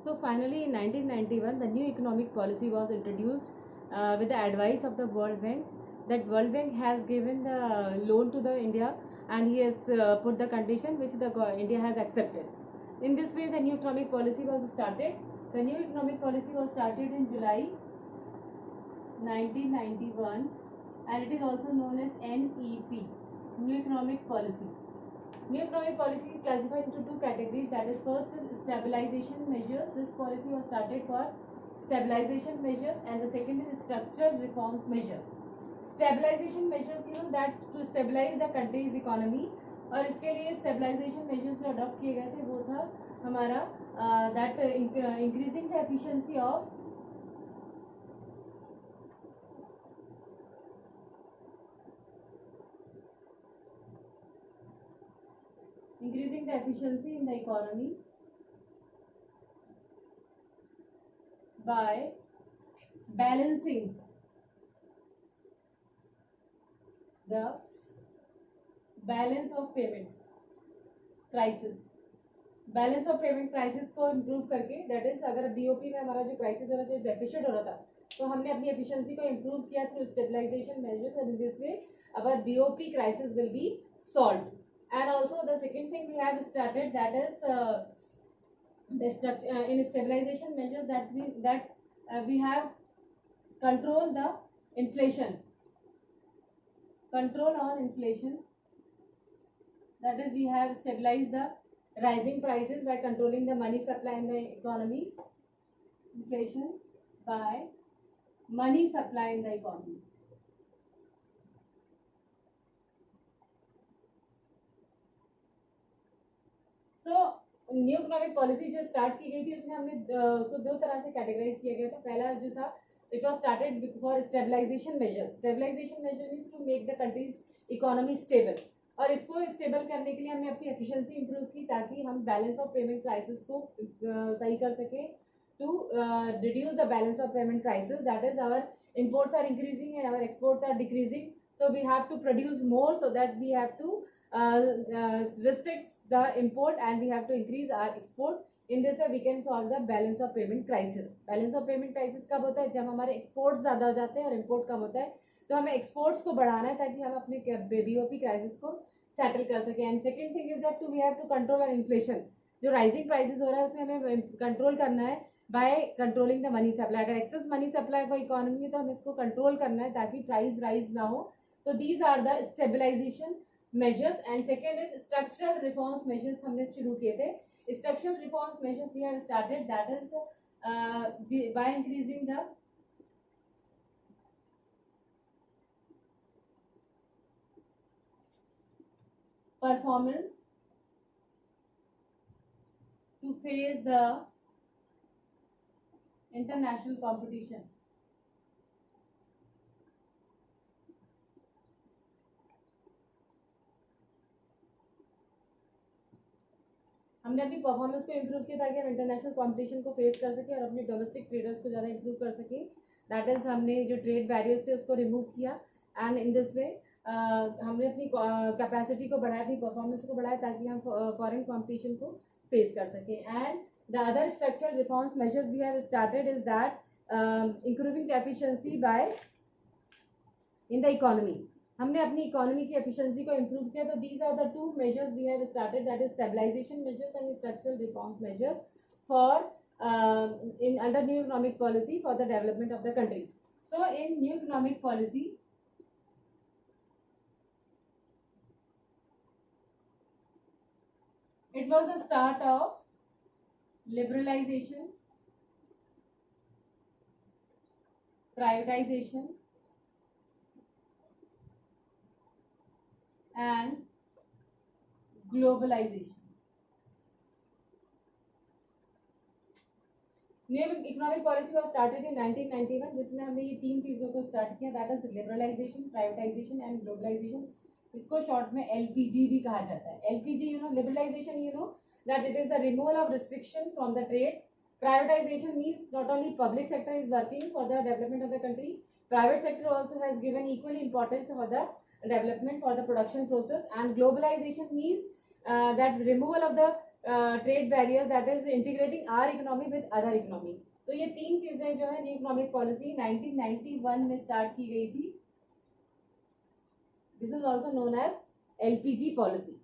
So finally, in 1991, the new economic policy was introduced with the advice of the World Bank. That World Bank has given the loan to the India, and he has put the condition which the India has accepted. In this way, the new economic policy was started. The new economic policy was started in July 1991, and it is also known as NEP, New Economic Policy. New economic policy is classified into two categories. That is, first is stabilization measures. This policy was started for stabilization measures, and the second is structural reforms measures. Stabilization measures, that to stabilize the country's economy, और इसके लिए stabilization measures जो adopt किए गए थे वो था हमारा that increasing the efficiency of in the economy by balancing the balance of payment crisis. Balance of payment crisis को इम्प्रूव करके, दैट इज अगर बीओपी में हमारा जो क्राइसिस हो रहा था, डेफिसिट हो रहा था, तो हमने अपनी एफिशिएंसी को इम्प्रूव किया through stabilization measures, and in this way our BOP crisis will be solved. And also the second thing we have started, that is the structure in stabilization measures, that we have control the inflation, control on inflation. That is, we have stabilized the rising prices by controlling the money supply in the economy. Inflation by money supply in the economy. So new economic policy जो start की गई थी, उसमें हमने उसको दो तरह से कैटेगराइज किया गया था. पहला जो था, it was started for stabilization measures. Stabilization measure means to make the country's economy stable, और इसको स्टेबल करने के लिए हमने अपनी एफिशिएंसी इंप्रूव की ताकि हम बैलेंस ऑफ पेमेंट क्राइसिस को सही कर सके. To reduce the balance of payment crisis, that is our imports are increasing and our exports are decreasing, so we have to produce more, so that we have to restrict the import and we have to increase our export. In this way we can solve the balance of payment crisis. Balance of payment crisis कब होता है? जब हमारे exports ज़्यादा हो जाते हैं और import कम होता है. तो हमें exports को बढ़ाना है ताकि हम अपने BOP crisis को settle कर सकें. And second thing is that we have to control our inflation. जो rising prices हो रहा है उसे हमें control करना है by controlling the money supply. अगर excess money supply को economy में, तो हमें इसको control करना है ताकि price rise ना हो. तो these are the stabilization measures. And second is structural reforms measures. हमने शुरू किए थे. Structural reforms measures we have started, that is by increasing the performance to face the international competition. हमने अपनी परफॉर्मेंस को इम्प्रूव किया ताकि हम इंटरनेशनल कंपटीशन को फेस कर सकें और अपने डोमेस्टिक ट्रेडर्स को ज़्यादा इम्प्रूव कर सकें. दैट इज, हमने जो ट्रेड बैरियर्स थे उसको रिमूव किया, एंड इन दिस वे हमने अपनी कैपेसिटी को बढ़ाया, अपनी परफॉर्मेंस को बढ़ाया ताकि हम फॉरेन कंपटीशन को फेस कर सकें. And the other structural reforms measures we have started is that improving the efficiency by in the economy. हमने अपनी इकोनॉमी की एफिशिएंसी को इम्प्रूव किया. तो these are the two measures we have started, that is stabilization measures and structural reforms measures for in under new economic policy for the development of the country. So in new economic policy, it was a start of liberalization, privatization and globalization. New economic policy was started in 1991, जिसमें हमने ये तीन चीज़ों को start किया, that is liberalization, privatization and globalization. इसको short में LPG भी कहा जाता है. LPG, liberalization, that it is the removal of restriction from the trade. Privatization means not only public sector is working for the development of the country, private sector also has given equal importance for the development, for the production process. And globalization means that removal of the trade barriers, that is integrating our economy with other economy. तो ये तीन चीजें जो है new economic policy 1991 में start की गई थी। This is also known as LPG policy.